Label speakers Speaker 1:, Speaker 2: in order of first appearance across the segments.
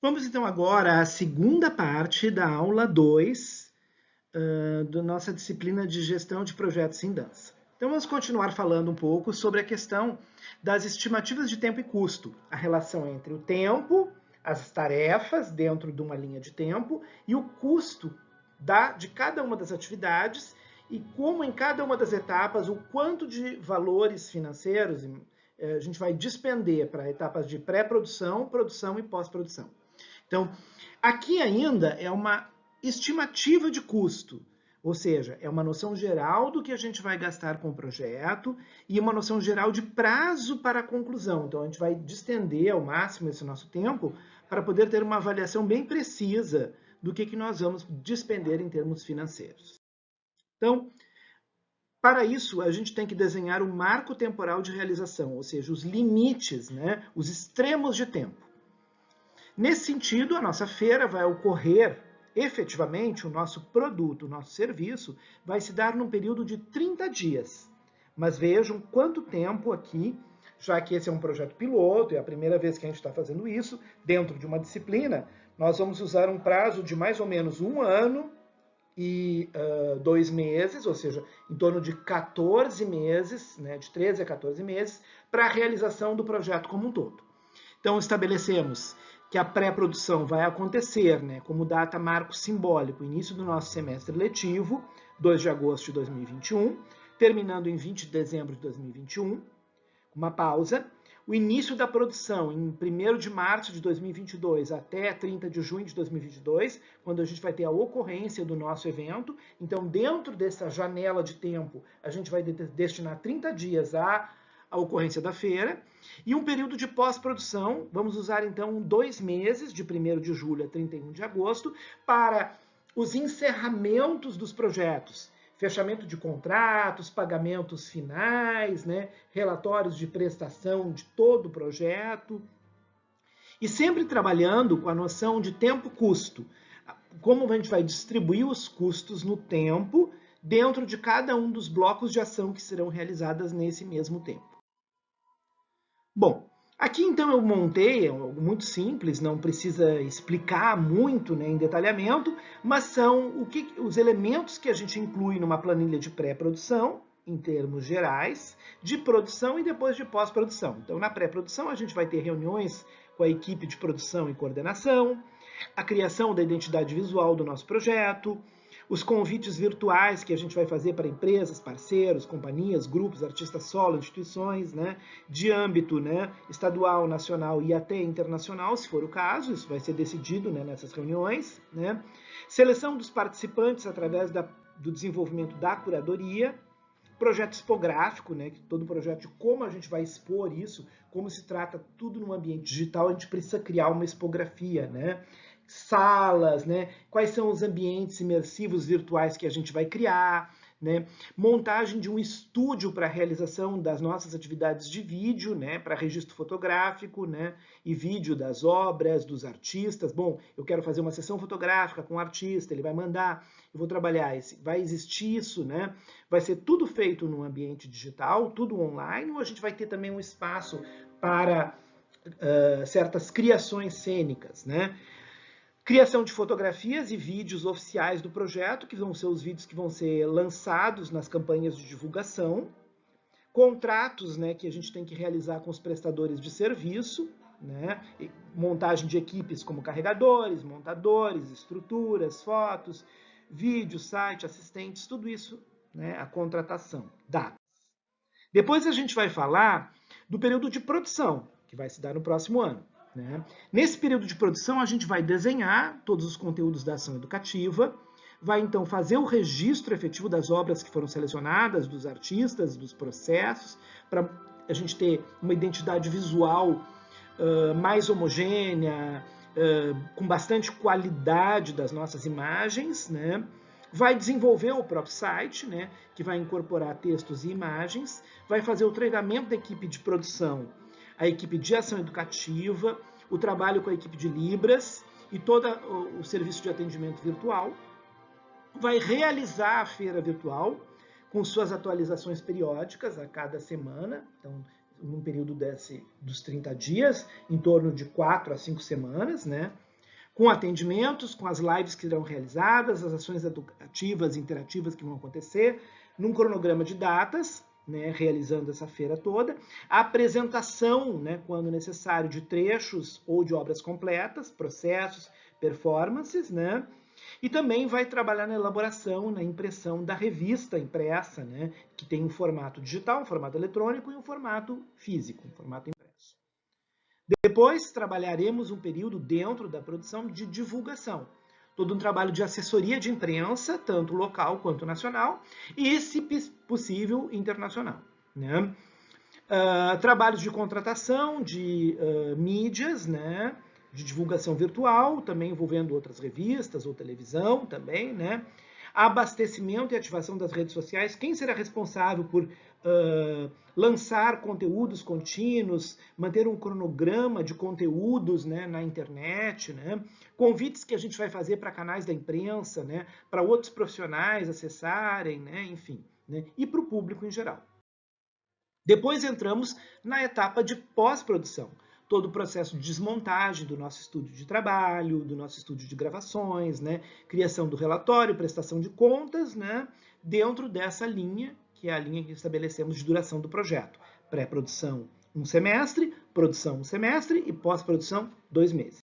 Speaker 1: Vamos então agora à segunda parte da aula 2 da nossa disciplina de gestão de projetos em dança. Então vamos continuar falando um pouco sobre a questão das estimativas de tempo e custo, a relação entre o tempo, as tarefas dentro de uma linha de tempo e o custo de cada uma das atividades e como em cada uma das etapas o quanto de valores financeiros a gente vai despender para etapas de pré-produção, produção e pós-produção. Então, aqui ainda é uma estimativa de custo, ou seja, é uma noção geral do que a gente vai gastar com o projeto e uma noção geral de prazo para a conclusão. Então, a gente vai distender ao máximo esse nosso tempo para poder ter uma avaliação bem precisa do que nós vamos despender em termos financeiros. Então, para isso, a gente tem que desenhar o marco temporal de realização, ou seja, os limites, os extremos de tempo. Nesse sentido, a nossa feira vai ocorrer, efetivamente, o nosso produto, o nosso serviço, vai se dar num período de 30 dias. Mas vejam quanto tempo aqui, já que esse é um projeto piloto, é a primeira vez que a gente está fazendo isso, dentro de uma disciplina, nós vamos usar um prazo de mais ou menos 1 ano e 2 meses, ou seja, em torno de 14 meses, de 13 a 14 meses, para a realização do projeto como um todo. Então, estabelecemos que a pré-produção vai acontecer como data marco simbólico, início do nosso semestre letivo, 2 de agosto de 2021, terminando em 20 de dezembro de 2021, uma pausa. O início da produção em 1º de março de 2022 até 30 de junho de 2022, quando a gente vai ter a ocorrência do nosso evento. Então, dentro dessa janela de tempo, a gente vai destinar 30 dias à ocorrência da feira. E um período de pós-produção, vamos usar então 2 meses, de 1º de julho a 31 de agosto, para os encerramentos dos projetos. Fechamento de contratos, pagamentos finais, relatórios de prestação de todo o projeto. E sempre trabalhando com a noção de tempo-custo. Como a gente vai distribuir os custos no tempo dentro de cada um dos blocos de ação que serão realizadas nesse mesmo tempo. Bom, aqui então eu montei, é algo muito simples, não precisa explicar muito em detalhamento, mas são os elementos que a gente inclui numa planilha de pré-produção, em termos gerais, de produção e depois de pós-produção. Então, na pré-produção, a gente vai ter reuniões com a equipe de produção e coordenação, a criação da identidade visual do nosso projeto, os convites virtuais que a gente vai fazer para empresas, parceiros, companhias, grupos, artistas solo, instituições, de âmbito estadual, nacional e até internacional, se for o caso, isso vai ser decidido nessas reuniões. Seleção dos participantes através do desenvolvimento da curadoria, projeto expográfico, todo projeto de como a gente vai expor isso, como se trata tudo num ambiente digital, a gente precisa criar uma expografia, salas, quais são os ambientes imersivos virtuais que a gente vai criar, montagem de um estúdio para a realização das nossas atividades de vídeo, para registro fotográfico, e vídeo das obras, dos artistas. Bom, eu quero fazer uma sessão fotográfica com o artista, ele vai mandar, eu vou trabalhar, vai existir isso, vai ser tudo feito num ambiente digital, tudo online, ou a gente vai ter também um espaço para certas criações cênicas, Criação de fotografias e vídeos oficiais do projeto, que vão ser os vídeos que vão ser lançados nas campanhas de divulgação. Contratos, que a gente tem que realizar com os prestadores de serviço, montagem de equipes como carregadores, montadores, estruturas, fotos, vídeo, site, assistentes, tudo isso, a contratação, datas. Depois a gente vai falar do período de produção, que vai se dar no próximo ano. Nesse período de produção, a gente vai desenhar todos os conteúdos da ação educativa, vai então fazer o registro efetivo das obras que foram selecionadas, dos artistas, dos processos, para a gente ter uma identidade visual mais homogênea, com bastante qualidade das nossas imagens, Vai desenvolver o próprio site, que vai incorporar textos e imagens, vai fazer o treinamento da equipe de produção, a equipe de ação educativa, o trabalho com a equipe de Libras e todo o serviço de atendimento virtual. Vai realizar a feira virtual com suas atualizações periódicas a cada semana, então, num período dos 30 dias, em torno de 4 a 5 semanas, com atendimentos, com as lives que serão realizadas, as ações educativas e interativas que vão acontecer, num cronograma de datas, né, realizando essa feira toda, a apresentação, né, quando necessário, de trechos ou de obras completas, processos, performances, né, e também vai trabalhar na elaboração, na impressão da revista impressa, né, que tem um formato digital, um formato eletrônico e um formato físico, um formato impresso. Depois trabalharemos um período dentro da produção de divulgação, todo um trabalho de assessoria de imprensa, tanto local quanto nacional, e, se possível, internacional, né? Trabalhos de contratação de mídias, né? De divulgação virtual, também envolvendo outras revistas ou televisão também, né? Abastecimento e ativação das redes sociais. Quem será responsável por lançar conteúdos contínuos, manter um cronograma de conteúdos, né, na internet, né? Convites que a gente vai fazer para canais da imprensa, né, para outros profissionais acessarem, né, enfim, né, e para o público em geral. Depois entramos na etapa de pós-produção, todo o processo de desmontagem do nosso estúdio de trabalho, do nosso estúdio de gravações, né, criação do relatório, prestação de contas, né, dentro dessa linha, que é a linha que estabelecemos de duração do projeto. Pré-produção, 1 semestre, produção, 1 semestre e pós-produção, 2 meses.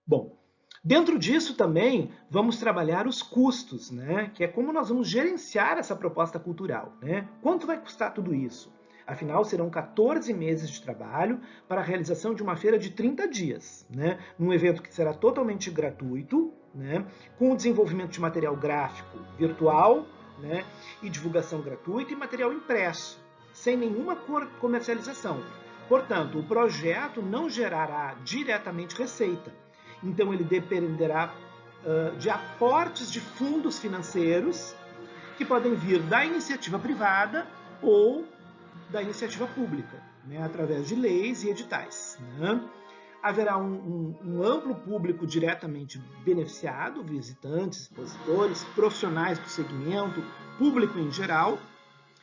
Speaker 1: Bom, dentro disso também vamos trabalhar os custos, né? Que é como nós vamos gerenciar essa proposta cultural, né? Quanto vai custar tudo isso? Afinal, serão 14 meses de trabalho para a realização de uma feira de 30 dias, né? Num evento que será totalmente gratuito, né? Com o desenvolvimento de material gráfico virtual, né? E divulgação gratuita e material impresso, sem nenhuma comercialização. Portanto, o projeto não gerará diretamente receita. Então, ele dependerá de aportes de fundos financeiros que podem vir da iniciativa privada ou da iniciativa pública, né, através de leis e editais, né? Haverá um amplo público diretamente beneficiado, visitantes, expositores, profissionais do segmento, público em geral,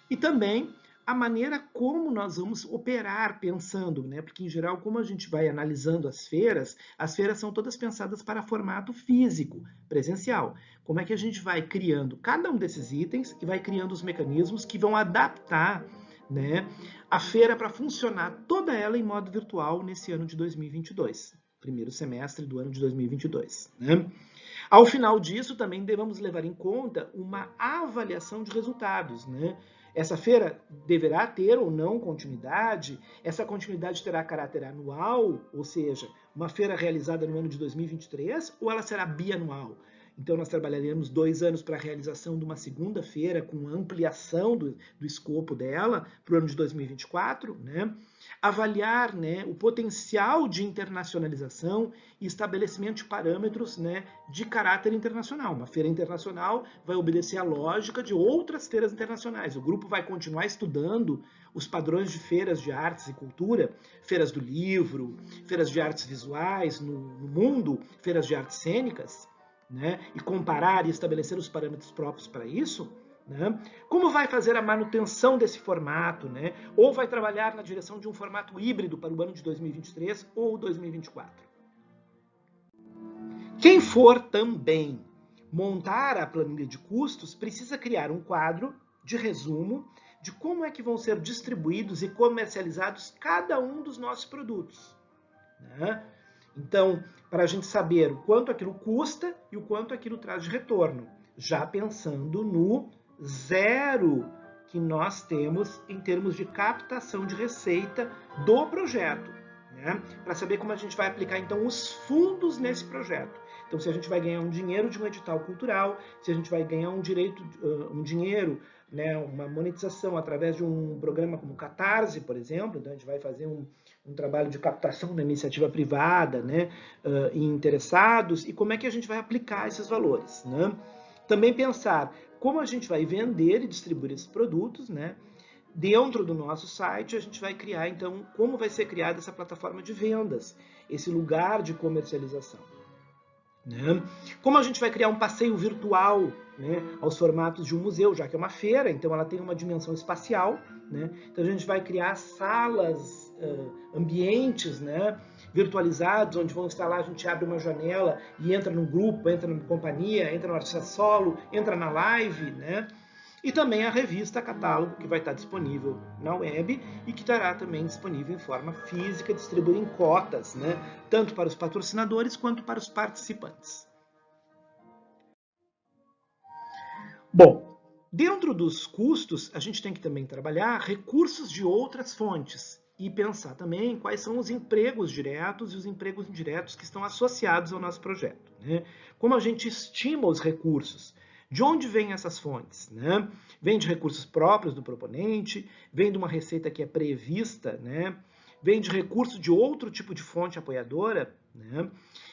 Speaker 1: e também a maneira como nós vamos operar pensando, né? Porque, em geral, como a gente vai analisando as feiras são todas pensadas para formato físico, presencial. Como é que a gente vai criando cada um desses itens e vai criando os mecanismos que vão adaptar, né, a feira para funcionar toda ela em modo virtual nesse ano de 2022, primeiro semestre do ano de 2022, né? Ao final disso, também devemos levar em conta uma avaliação de resultados, né? Essa feira deverá ter ou não continuidade, essa continuidade terá caráter anual, ou seja, uma feira realizada no ano de 2023, ou ela será bianual? Então, nós trabalharemos 2 anos para a realização de uma segunda feira, com ampliação do escopo dela para o ano de 2024, né? Avaliar, né, o potencial de internacionalização e estabelecimento de parâmetros, né, de caráter internacional. Uma feira internacional vai obedecer à lógica de outras feiras internacionais. O grupo vai continuar estudando os padrões de feiras de artes e cultura, feiras do livro, feiras de artes visuais no mundo, feiras de artes cênicas, né, e comparar e estabelecer os parâmetros próprios para isso, né? Como vai fazer a manutenção desse formato, né? Ou vai trabalhar na direção de um formato híbrido para o ano de 2023 ou 2024. Quem for também montar a planilha de custos precisa criar um quadro de resumo de como é que vão ser distribuídos e comercializados cada um dos nossos produtos, né? Então, para a gente saber o quanto aquilo custa e o quanto aquilo traz de retorno, já pensando no zero que nós temos em termos de captação de receita do projeto, né? Para saber como a gente vai aplicar, então, os fundos nesse projeto. Então, se a gente vai ganhar um dinheiro de um edital cultural, se a gente vai ganhar um dinheiro, né, uma monetização através de um programa como o Catarse, por exemplo, então a gente vai fazer um trabalho de captação da iniciativa privada, né, em interessados, e como é que a gente vai aplicar esses valores, né? Também pensar como a gente vai vender e distribuir esses produtos, né? Dentro do nosso site, a gente vai criar, então, como vai ser criada essa plataforma de vendas, esse lugar de comercialização, né? Como a gente vai criar um passeio virtual, né, aos formatos de um museu, já que é uma feira, então ela tem uma dimensão espacial, né? Então a gente vai criar salas, ambientes, né, virtualizados, onde vão estar lá, a gente abre uma janela e entra num grupo, entra numa companhia, entra no artista solo, entra na live, né? E também a revista Catálogo, que vai estar disponível na web e que estará também disponível em forma física, distribuída em cotas, né? Tanto para os patrocinadores quanto para os participantes. Bom, dentro dos custos, a gente tem que também trabalhar recursos de outras fontes e pensar também quais são os empregos diretos e os empregos indiretos que estão associados ao nosso projeto, né? Como a gente estima os recursos? De onde vêm essas fontes, né? Vem de recursos próprios do proponente, vem de uma receita que é prevista, né? Vem de recursos de outro tipo de fonte apoiadora, né?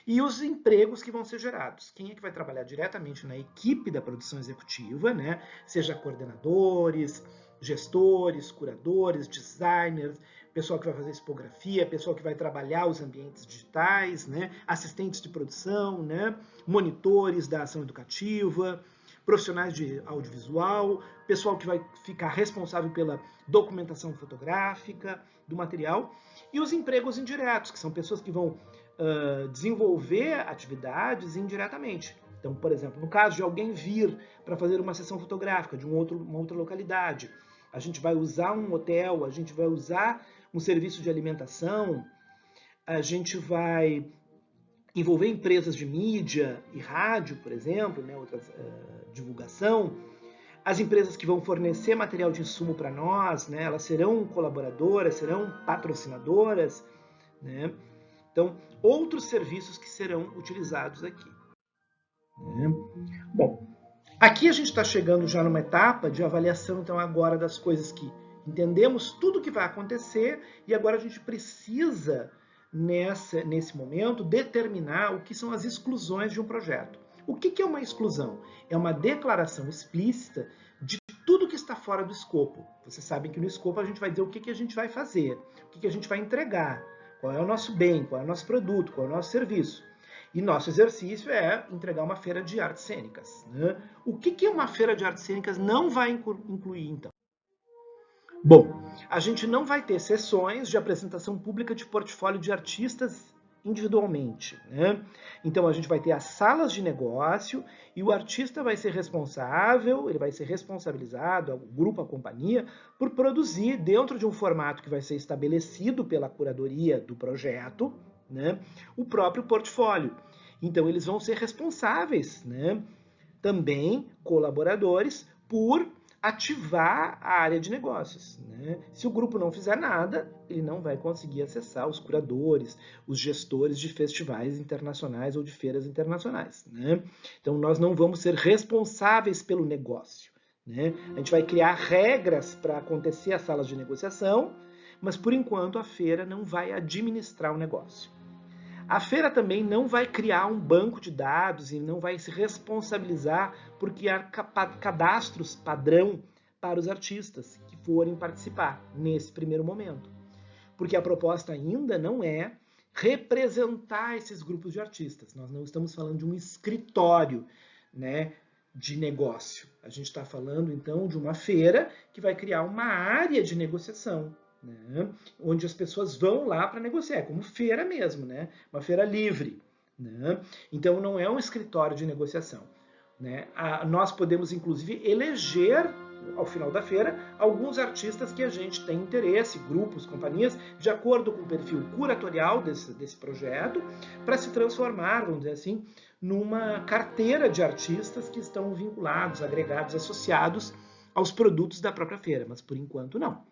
Speaker 1: E os empregos que vão ser gerados. Quem é que vai trabalhar diretamente na equipe da produção executiva, né? Seja coordenadores, gestores, curadores, designers, pessoal que vai fazer tipografia, pessoal que vai trabalhar os ambientes digitais, né? Assistentes de produção, né? Monitores da ação educativa, profissionais de audiovisual, pessoal que vai ficar responsável pela documentação fotográfica do material, e os empregos indiretos, que são pessoas que vão desenvolver atividades indiretamente. Então, por exemplo, no caso de alguém vir para fazer uma sessão fotográfica de uma outra localidade, a gente vai usar um hotel, a gente vai usar um serviço de alimentação, a gente vai envolver empresas de mídia e rádio, por exemplo, né, outras divulgação. As empresas que vão fornecer material de insumo para nós, né, elas serão colaboradoras, serão patrocinadoras, né? Então, outros serviços que serão utilizados aqui, né? Bom, aqui a gente está chegando já numa etapa de avaliação, então, agora das coisas que entendemos tudo o que vai acontecer e agora a gente precisa, nesse momento, determinar o que são as exclusões de um projeto. O que é uma exclusão? É uma declaração explícita de tudo que está fora do escopo. Vocês sabem que no escopo a gente vai dizer o que a gente vai fazer, o que a gente vai entregar, qual é o nosso bem, qual é o nosso produto, qual é o nosso serviço. E nosso exercício é entregar uma feira de artes cênicas, né? O que uma feira de artes cênicas não vai incluir, então? Bom, a gente não vai ter sessões de apresentação pública de portfólio de artistas individualmente, né? Então a gente vai ter as salas de negócio e o artista vai ser responsável, ele vai ser responsabilizado, o grupo, a companhia, por produzir dentro de um formato que vai ser estabelecido pela curadoria do projeto, né, o próprio portfólio. Então eles vão ser responsáveis, né, também colaboradores, por ativar a área de negócios, né? Se o grupo não fizer nada, ele não vai conseguir acessar os curadores, os gestores de festivais internacionais ou de feiras internacionais, né? Então, nós não vamos ser responsáveis pelo negócio, né? A gente vai criar regras para acontecer as salas de negociação, mas, por enquanto, a feira não vai administrar o negócio. A feira também não vai criar um banco de dados e não vai se responsabilizar por criar cadastros padrão para os artistas que forem participar nesse primeiro momento. Porque a proposta ainda não é representar esses grupos de artistas. Nós não estamos falando de um escritório, né, de negócio. A gente está falando, então, de uma feira que vai criar uma área de negociação, né, onde as pessoas vão lá para negociar, como feira mesmo, né, uma feira livre, né. Então não é um escritório de negociação, né. Nós podemos inclusive eleger ao final da feira alguns artistas que a gente tem interesse, grupos, companhias, de acordo com o perfil curatorial desse projeto, para se transformar, vamos dizer assim, numa carteira de artistas que estão vinculados, agregados, associados aos produtos da própria feira, mas por enquanto não.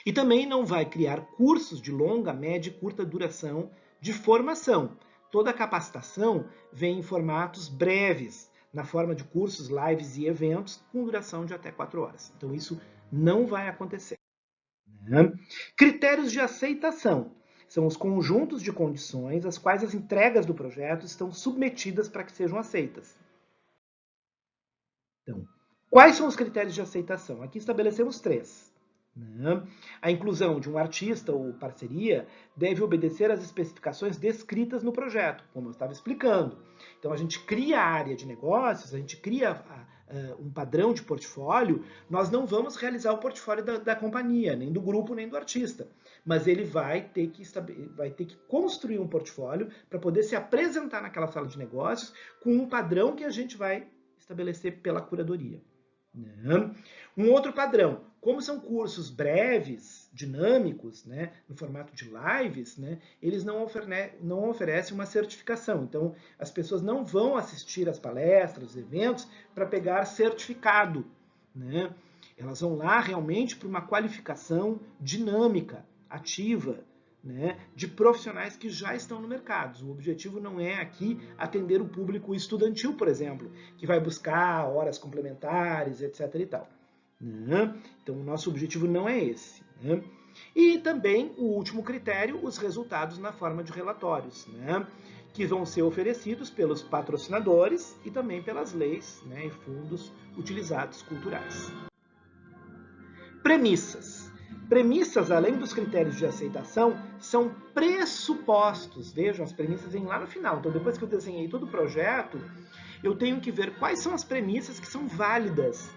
Speaker 1: E também não vai criar cursos de longa, média e curta duração de formação. Toda a capacitação vem em formatos breves, na forma de cursos, lives e eventos, com duração de até 4 horas. Então isso não vai acontecer, né? Critérios de aceitação. São os conjuntos de condições às quais as entregas do projeto estão submetidas para que sejam aceitas. Então, quais são os critérios de aceitação? Aqui estabelecemos 3. A inclusão de um artista ou parceria deve obedecer às especificações descritas no projeto, como eu estava explicando. Então a gente cria a área de negócios, a gente cria um padrão de portfólio, nós não vamos realizar o portfólio da companhia, nem do grupo, nem do artista. Mas ele vai ter que construir um portfólio para poder se apresentar naquela sala de negócios com um padrão que a gente vai estabelecer pela curadoria. Né? Um outro padrão, como são cursos breves, dinâmicos, né, no formato de lives, né, eles não oferecem uma certificação. Então, as pessoas não vão assistir às palestras, eventos, para pegar certificado. Né? Elas vão lá realmente para uma qualificação dinâmica, ativa, né, de profissionais que já estão no mercado. O objetivo não é aqui atender o público estudantil, por exemplo, que vai buscar horas complementares, etc. e tal. Né? Então, o nosso objetivo não é esse. Né? E também, o último critério, os resultados na forma de relatórios, né, que vão ser oferecidos pelos patrocinadores e também pelas leis, né, e fundos utilizados culturais. Premissas. Premissas, além dos critérios de aceitação, são pressupostos. Vejam, as premissas vêm lá no final. Então, depois que eu desenhei todo o projeto, eu tenho que ver quais são as premissas que são válidas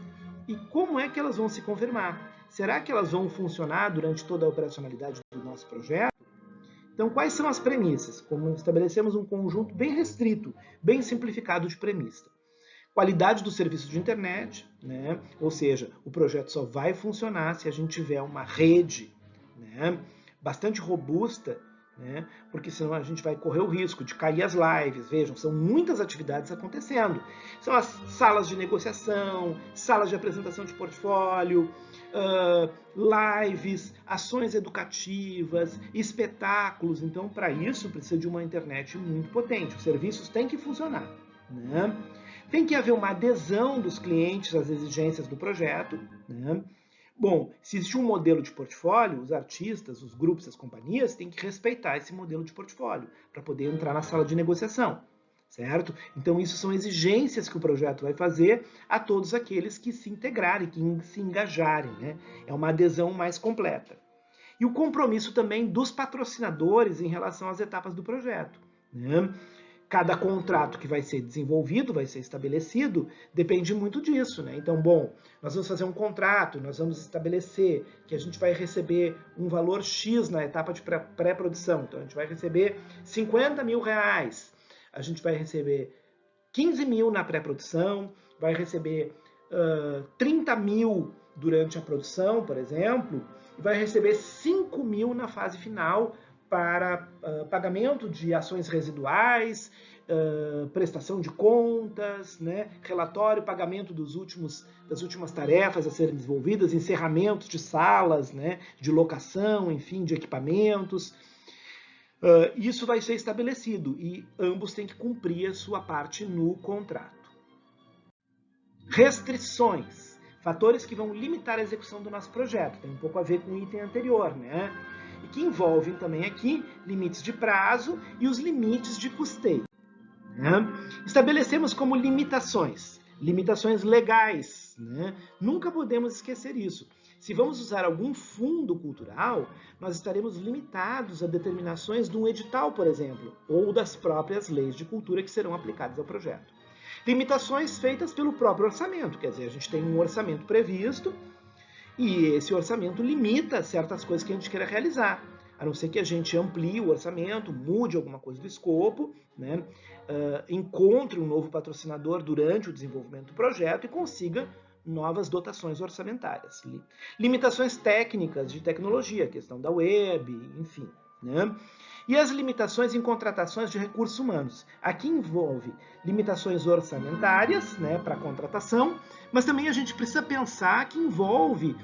Speaker 1: e como é que elas vão se confirmar. Será que elas vão funcionar durante toda a operacionalidade do nosso projeto? Então, quais são as premissas? Como estabelecemos um conjunto bem restrito, bem simplificado de premissa. Qualidade do serviço de internet, né? Ou seja, o projeto só vai funcionar se a gente tiver uma rede, né, bastante robusta, né? Porque senão a gente vai correr o risco de cair as lives. Vejam, são muitas atividades acontecendo. São as salas de negociação, salas de apresentação de portfólio, lives, ações educativas, espetáculos. Então, para isso, precisa de uma internet muito potente. Os serviços têm que funcionar, né? Tem que haver uma adesão dos clientes às exigências do projeto. Né? Bom, se existe um modelo de portfólio, os artistas, os grupos, as companhias têm que respeitar esse modelo de portfólio para poder entrar na sala de negociação, certo? Então, isso são exigências que o projeto vai fazer a todos aqueles que se integrarem, que se engajarem. Né? É uma adesão mais completa. E o compromisso também dos patrocinadores em relação às etapas do projeto. Né? Cada contrato que vai ser desenvolvido, vai ser estabelecido, depende muito disso, né? Então, bom, nós vamos fazer um contrato, nós vamos estabelecer que a gente vai receber um valor X na etapa de pré-produção. Então, a gente vai receber 50 mil reais, a gente vai receber 15 mil na pré-produção, vai receber 30 mil durante a produção, por exemplo, e vai receber 5 mil na fase final, para pagamento de ações residuais, prestação de contas, né, relatório, pagamento das últimas tarefas a serem desenvolvidas, encerramentos de salas, né, de locação, enfim, de equipamentos. Isso vai ser estabelecido e ambos têm que cumprir a sua parte no contrato. Restrições, fatores que vão limitar a execução do nosso projeto, tem um pouco a ver com o item anterior, né? E que envolvem também aqui limites de prazo e os limites de custeio. Né? Estabelecemos como limitações legais. Né? Nunca podemos esquecer isso. Se vamos usar algum fundo cultural, nós estaremos limitados a determinações de um edital, por exemplo, ou das próprias leis de cultura que serão aplicadas ao projeto. Limitações feitas pelo próprio orçamento, quer dizer, a gente tem um orçamento previsto, e esse orçamento limita certas coisas que a gente queira realizar, a não ser que a gente amplie o orçamento, mude alguma coisa do escopo, né? Encontre um novo patrocinador durante o desenvolvimento do projeto e consiga novas dotações orçamentárias. Limitações técnicas de tecnologia, questão da web, enfim. Né? E as limitações em contratações de recursos humanos. Aqui envolve limitações orçamentárias, né, para contratação, mas também a gente precisa pensar que envolve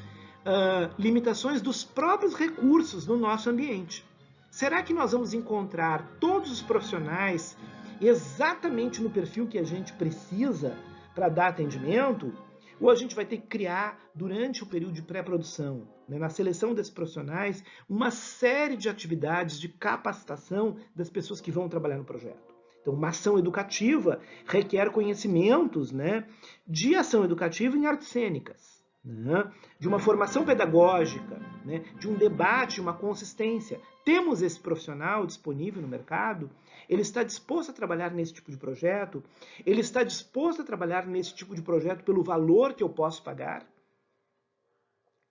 Speaker 1: limitações dos próprios recursos no nosso ambiente. Será que nós vamos encontrar todos os profissionais exatamente no perfil que a gente precisa para dar atendimento? Ou a gente vai ter que criar, durante o período de pré-produção, né, na seleção desses profissionais, uma série de atividades de capacitação das pessoas que vão trabalhar no projeto. Então, uma ação educativa requer conhecimentos, né, de ação educativa em artes cênicas. né, de uma formação pedagógica, né, de um debate, uma consistência. Temos esse profissional disponível no mercado? Ele está disposto a trabalhar nesse tipo de projeto? Ele está disposto a trabalhar nesse tipo de projeto pelo valor que eu posso pagar?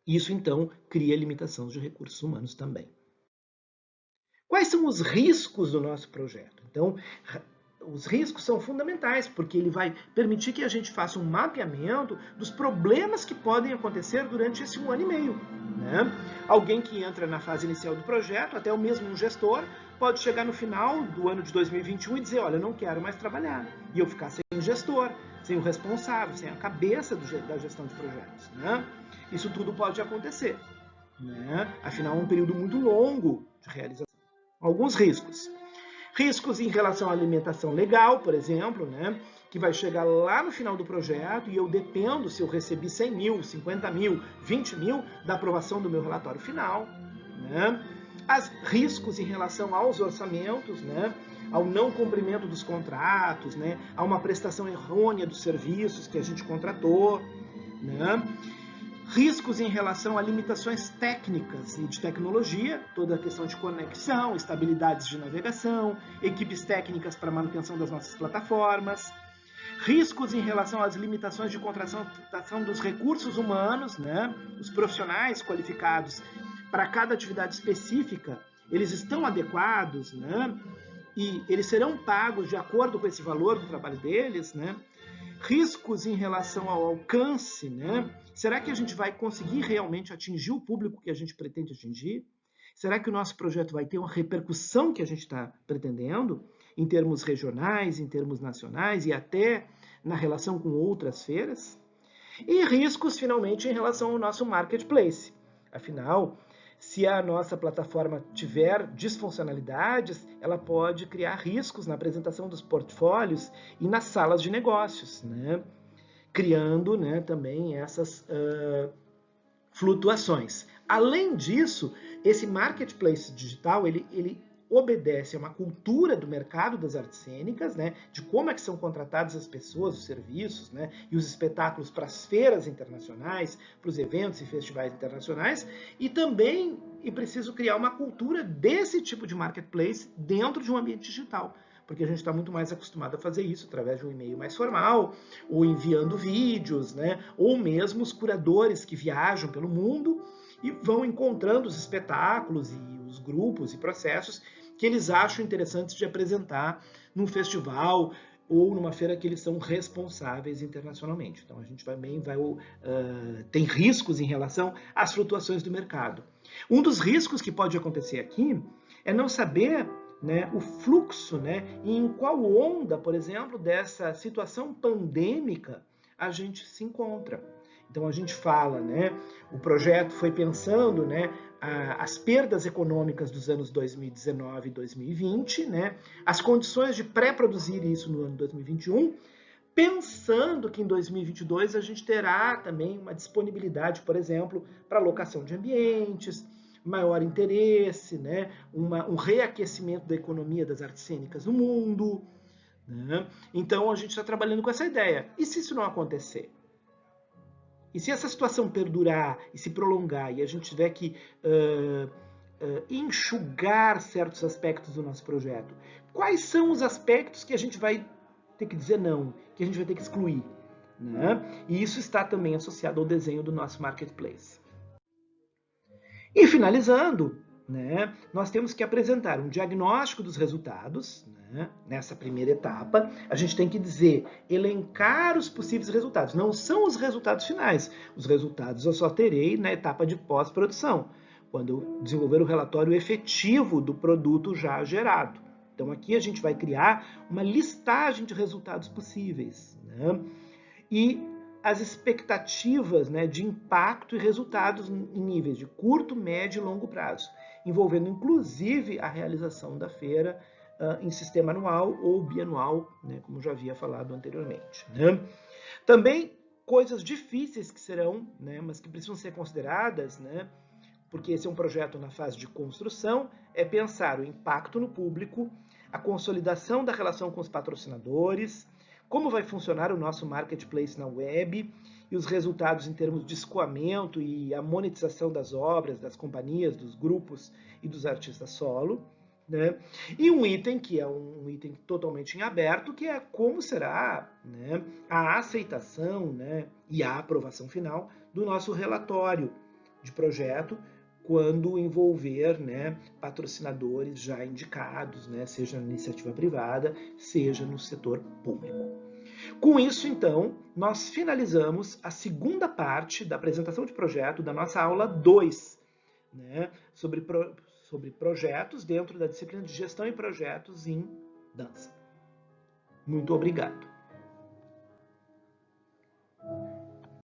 Speaker 1: Isso, então, cria limitação de recursos humanos também. Quais são os riscos do nosso projeto? Então, os riscos são fundamentais, porque ele vai permitir que a gente faça um mapeamento dos problemas que podem acontecer durante esse 1 ano e meio. Né? Alguém que entra na fase inicial do projeto, até o mesmo um gestor, pode chegar no final do ano de 2021 e dizer, olha, eu não quero mais trabalhar. E eu ficar sem o gestor, sem o responsável, sem a cabeça da gestão de projetos. Né? Isso tudo pode acontecer. Né? Afinal, é um período muito longo de realização. Alguns riscos. Riscos em relação à alimentação legal, por exemplo, né, que vai chegar lá no final do projeto e eu dependo se eu recebi 100 mil, 50 mil, 20 mil da aprovação do meu relatório final. Né? Riscos em relação aos orçamentos, né, ao não cumprimento dos contratos, né, a uma prestação errônea dos serviços que a gente contratou. Né? Riscos em relação a limitações técnicas e de tecnologia, toda a questão de conexão, estabilidades de navegação, equipes técnicas para manutenção das nossas plataformas. Riscos em relação às limitações de contratação dos recursos humanos, né? Os profissionais qualificados para cada atividade específica, eles estão adequados, né? E eles serão pagos de acordo com esse valor do trabalho deles, né? Riscos em relação ao alcance, né? Será que a gente vai conseguir realmente atingir o público que a gente pretende atingir? Será que o nosso projeto vai ter uma repercussão que a gente está pretendendo, em termos regionais, em termos nacionais e até na relação com outras feiras? E riscos, finalmente, em relação ao nosso marketplace. Afinal, se a nossa plataforma tiver disfuncionalidades, ela pode criar riscos na apresentação dos portfólios e nas salas de negócios, né? Criando, né, também essas flutuações. Além disso, esse marketplace digital, ele obedece a uma cultura do mercado das artes cênicas, né, de como é que são contratadas as pessoas, os serviços, né, e os espetáculos para as feiras internacionais, para os eventos e festivais internacionais, e também é preciso criar uma cultura desse tipo de marketplace dentro de um ambiente digital, porque a gente está muito mais acostumado a fazer isso através de um e-mail mais formal, ou enviando vídeos, né, ou mesmo os curadores que viajam pelo mundo e vão encontrando os espetáculos e os grupos e processos que eles acham interessantes de apresentar num festival ou numa feira que eles são responsáveis internacionalmente. Então a gente também tem riscos em relação às flutuações do mercado. Um dos riscos que pode acontecer aqui é não saber, né, o fluxo, né, e em qual onda, por exemplo, dessa situação pandêmica a gente se encontra. Então a gente fala, né, o projeto foi pensando, né, as perdas econômicas dos anos 2019 e 2020, né, as condições de pré-produzir isso no ano 2021, pensando que em 2022 a gente terá também uma disponibilidade, por exemplo, para locação de ambientes, maior interesse, né, um reaquecimento da economia das artes cênicas no mundo. Né? Então a gente está trabalhando com essa ideia. E se isso não acontecer? E se essa situação perdurar e se prolongar e a gente tiver que enxugar certos aspectos do nosso projeto, quais são os aspectos que a gente vai ter que dizer não, que a gente vai ter que excluir? Né? E isso está também associado ao desenho do nosso marketplace. E finalizando, né, nós temos que apresentar um diagnóstico dos resultados. Né? Nessa primeira etapa, a gente tem que dizer, elencar os possíveis resultados. Não são os resultados finais. Os resultados eu só terei na etapa de pós-produção, quando eu desenvolver o relatório efetivo do produto já gerado. Então aqui a gente vai criar uma listagem de resultados possíveis. Né? E as expectativas, né, de impacto e resultados em níveis de curto, médio e longo prazo, envolvendo inclusive a realização da feira em sistema anual ou bianual, né, como já havia falado anteriormente. Né? Também coisas difíceis que serão, né, mas que precisam ser consideradas, né, porque esse é um projeto na fase de construção, é pensar o impacto no público, a consolidação da relação com os patrocinadores, como vai funcionar o nosso marketplace na web e os resultados em termos de escoamento e a monetização das obras, das companhias, dos grupos e dos artistas solo. Né? E um item que é um item totalmente em aberto, que é como será, né, a aceitação, né, e a aprovação final do nosso relatório de projeto quando envolver, né, patrocinadores já indicados, né, seja na iniciativa privada, seja no setor público. Com isso, então, nós finalizamos a segunda parte da apresentação de projeto da nossa aula 2, né, sobre projetos dentro da disciplina de gestão e projetos em dança. Muito obrigado.